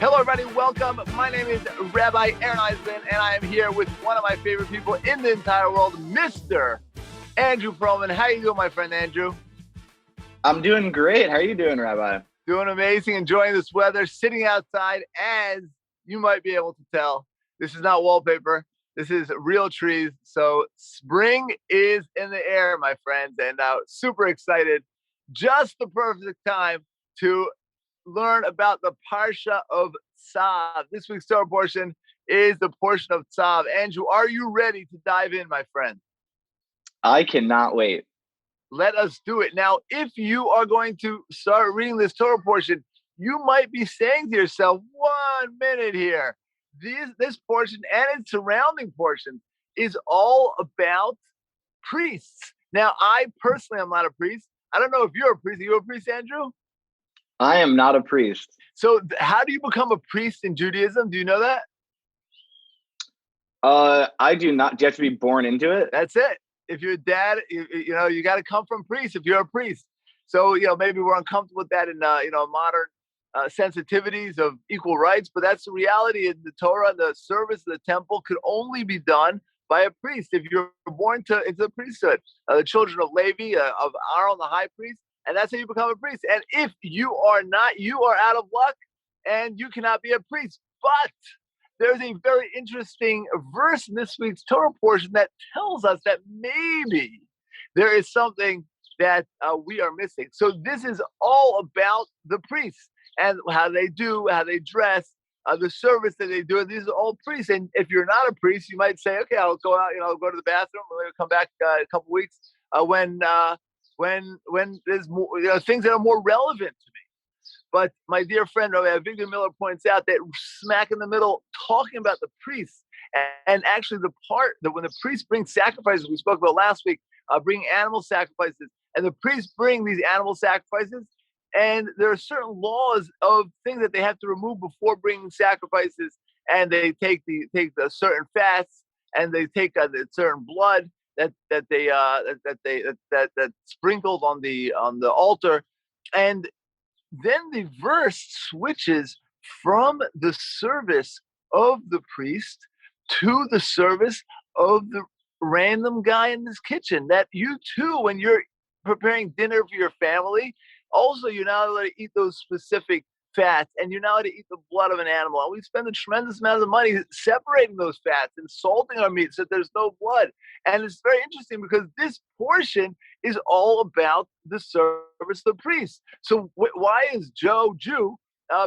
Hello, everybody. Welcome. My name is Rabbi Aaron Eisman, and I am here with one of my favorite people in the entire world, Mr. Andrew Perlman. How you doing, my friend Andrew? I'm doing great. How are you doing, Rabbi? Doing amazing. Enjoying this weather. Sitting outside, as you might be able to tell. This is not wallpaper. This is real trees. So spring is in the air, my friends, and super excited. Just the perfect time to learn about the Parsha of Tsav. This week's Torah portion is the portion of Tsav. Andrew, are you ready to dive in, my friend? I cannot wait. Let us do it. Now, if you are going to start reading this Torah portion, you might be saying to yourself, 1 minute here. This portion and its surrounding portion is all about priests. Now, I personally am not a priest. I don't know if you're a priest. Are you a priest, Andrew? I am not a priest. So how do you become a priest in Judaism? Do you know that? I do not. Do you have to be born into it? That's it. If you're a dad, you got to come from priests if you're a priest. So, maybe we're uncomfortable with that in, modern sensitivities of equal rights, but that's the reality in the Torah. The service of the temple could only be done by a priest if you're born into the priesthood. The children of Levi, of Aaron, the high priest, and that's how you become a priest. And if you are not, you are out of luck and you cannot be a priest. But there's a very interesting verse in this week's Torah portion that tells us that maybe there is something that we are missing. So this is all about the priests and how they dress, the service that they do. These are all priests. And if you're not a priest, you might say, okay, I'll go out, I'll go to the bathroom, I'll come back in a couple weeks when there's more, things that are more relevant to me. But my dear friend, Rabbi Victor Miller points out that smack in the middle, talking about the priests, and actually the part that when the priests bring sacrifices, we spoke about last week, bring animal sacrifices, and the priests bring these animal sacrifices, and there are certain laws of things that they have to remove before bringing sacrifices, and they take the certain fats, and they take the certain blood that sprinkled on the altar, and then the verse switches from the service of the priest to the service of the random guy in his kitchen. That you too, when you're preparing dinner for your family, also you're not allowed to eat those specific fats, and you're not allowed to eat the blood of an animal. And we spend a tremendous amount of money separating those fats and salting our meat so that there's no blood. And it's very interesting because this portion is all about the service of the priest. So why is Jew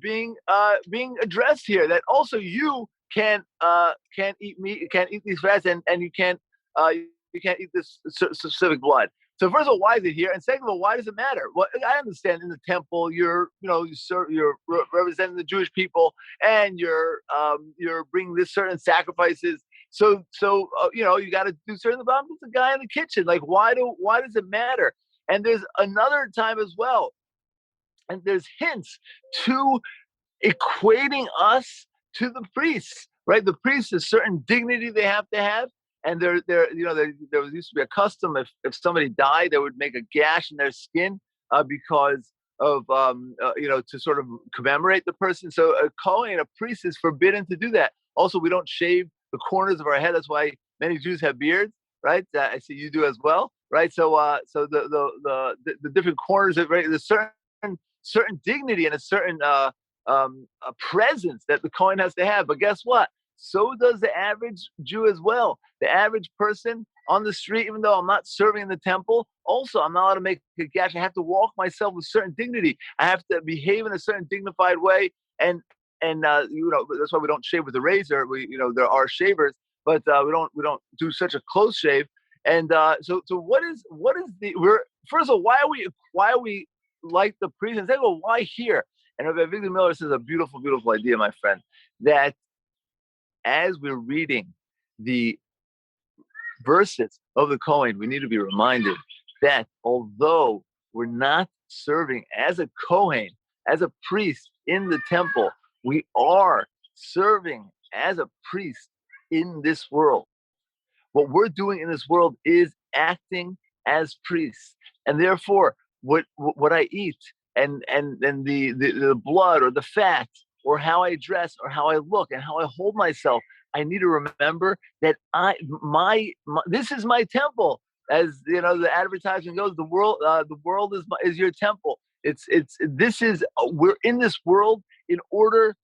being addressed here? That also you can't eat meat, you can't eat these fats, and you can't eat this specific blood. So first of all, why is it here? And second of all, why does it matter? Well, I understand in the temple, you're representing the Jewish people, and you're bringing this certain sacrifices. So you got to do certain. But I'm just a guy in the kitchen. Like, why does it matter? And there's another time as well, and there's hints to equating us to the priests, right? The priests, a certain dignity they have to have. And there used to be a custom if somebody died, they would make a gash in their skin because of to sort of commemorate the person. So a Kohen, a priest, is forbidden to do that. Also, we don't shave the corners of our head. That's why many Jews have beards, right? I see you do as well, right? So the different corners of, right, there's certain dignity and a certain a presence that the Kohen has to have. But guess what? So does the average Jew as well. The average person on the street, even though I'm not serving in the temple, also I'm not allowed to make a gash. I have to walk myself with certain dignity. I have to behave in a certain dignified way, and that's why we don't shave with a razor. There are shavers, but we don't do such a close shave. And so what is first of all, why are we like the priest? And second of all, why here? And Rabbi Victor Miller says a beautiful, beautiful idea, my friend, that as we're reading the verses of the Kohen, we need to be reminded that although we're not serving as a Kohen, as a priest in the temple, we are serving as a priest in this world. What we're doing in this world is acting as priests. And therefore, what I eat and the blood or the fat or how I dress or how I look and how I hold myself, I need to remember that my this is my temple. As you know, the advertisement goes, the world is your temple. This is we're in this world in order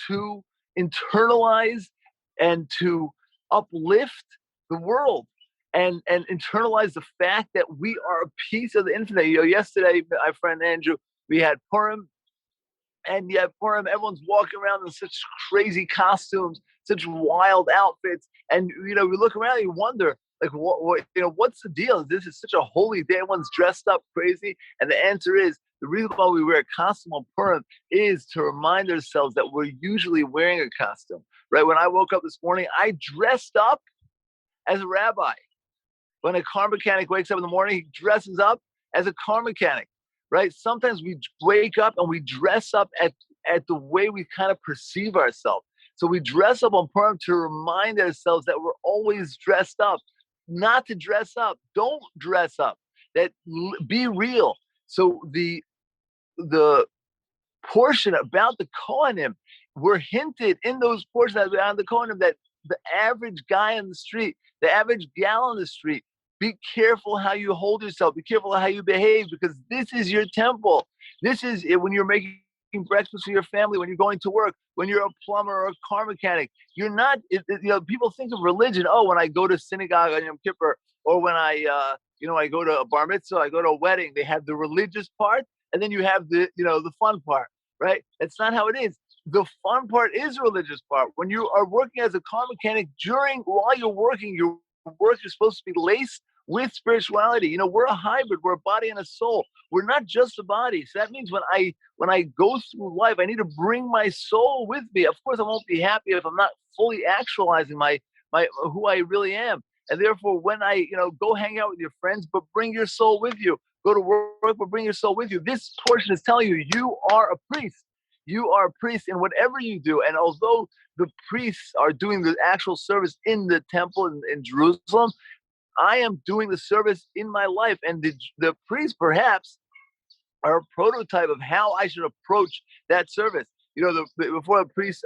to internalize and to uplift the world and internalize the fact that we are a piece of the infinite. You know, yesterday, my friend Andrew, we had Purim, and yet Purim, everyone's walking around in such crazy costumes, such wild outfits, and you know, we look around and you wonder, like, what you know, what's the deal? This is such a holy day. Everyone's dressed up crazy, and the answer is the reason why we wear a costume on Purim is to remind ourselves that we're usually wearing a costume. Right? When I woke up this morning, I dressed up as a rabbi. When a car mechanic wakes up in the morning, he dresses up as a car mechanic, right? Sometimes we wake up and we dress up at the way we kind of perceive ourselves. So we dress up on Purim to remind ourselves that we're always dressed up, not to dress up. Don't dress up. That be real. So the portion about the Kohanim, we're hinted in those portions about the Kohanim that the average guy on the street, the average gal on the street, be careful how you hold yourself. Be careful how you behave, because this is your temple. This is it when you're making breakfast for your family, when you're going to work, when you're a plumber or a car mechanic. You're not, you know, people think of religion, oh, when I go to synagogue on Yom Kippur, or when I go to a bar mitzvah, I go to a wedding, they have the religious part, and then you have the fun part, right? That's not how it is. The fun part is the religious part. When you are working as a car mechanic, while you're working, your work is supposed to be laced with spirituality. You know, we're a hybrid. We're a body and a soul. We're not just a body. So that means when I go through life, I need to bring my soul with me. Of course, I won't be happy if I'm not fully actualizing my who I really am. And therefore, when I go hang out with your friends, but bring your soul with you. Go to work, but bring your soul with you. This portion is telling you, you are a priest. You are a priest in whatever you do. And although the priests are doing the actual service in the temple in Jerusalem, I am doing the service in my life. And the priests perhaps are a prototype of how I should approach that service. You know, before the priest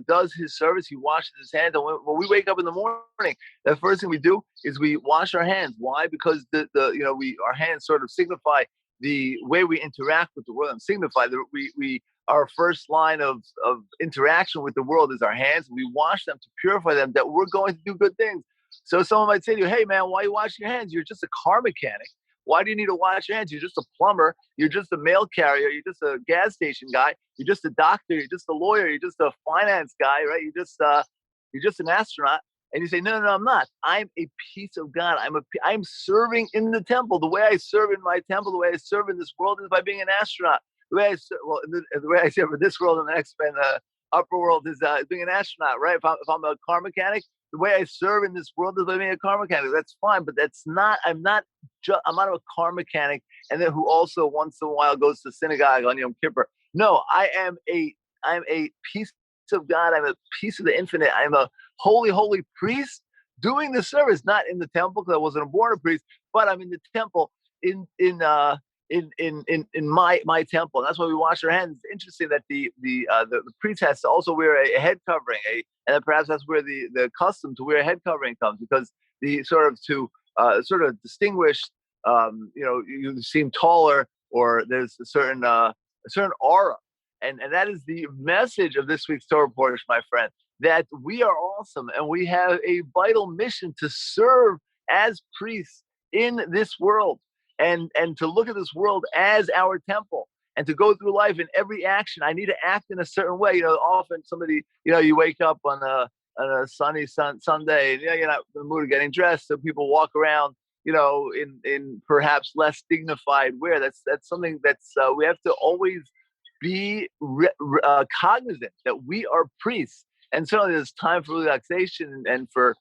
does his service, he washes his hands. And when we wake up in the morning, the first thing we do is we wash our hands. Why? Because our hands sort of signify the way we interact with the world, and signify that we our first line of interaction with the world is our hands. We wash them to purify them, that we're going to do good things. So someone might say to you, hey man, why are you washing your hands? You're just a car mechanic. Why do you need to wash your hands? You're just a plumber. You're just a mail carrier. You're just a gas station guy. You're just a doctor. You're just a lawyer. You're just a finance guy, right? You're just an astronaut. And you say, no, I'm not. I'm a piece of God. I'm serving in the temple. The way I serve in my temple, the way I serve in this world is by being an astronaut. The way I serve in this world and the next in the upper world is being an astronaut, right? If I'm a car mechanic, the way I serve in this world is by being a car mechanic. That's fine, but I'm not a car mechanic, and then who also once in a while goes to synagogue on Yom Kippur. No, I'm a piece of God. I'm a piece of the infinite. I'm a holy priest doing the service, not in the temple because I wasn't born a priest, but I'm in the temple in my temple. And that's why we wash our hands. It's interesting that the priest has to also wear a head covering, and perhaps that's where the custom to wear a head covering comes, because the sort of distinguish, you seem taller, or there's a certain aura, and that is the message of this week's Torah portion, my friend. That we are awesome, and we have a vital mission to serve as priests in this world, and to look at this world as our temple, and to go through life in every action. I need to act in a certain way. Often somebody, you wake up on a sunny Sunday, and you're not in the mood of getting dressed, so people walk around, in perhaps less dignified wear. That's something that's we have to always be cognizant that we are priests. And certainly there's time for relaxation and for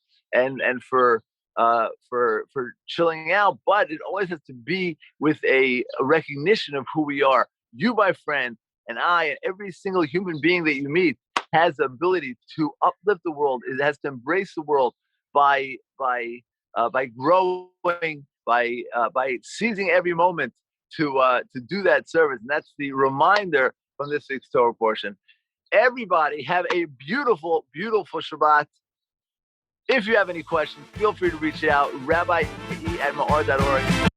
chilling out, but it always has to be with a recognition of who we are. You, my friend, and I, and every single human being that you meet has the ability to uplift the world. It has to embrace the world by growing, by seizing every moment to do that service. And that's the reminder from this week's Torah portion. Everybody have a beautiful, beautiful Shabbat. If you have any questions, feel free to reach out, rabbi@maor.org.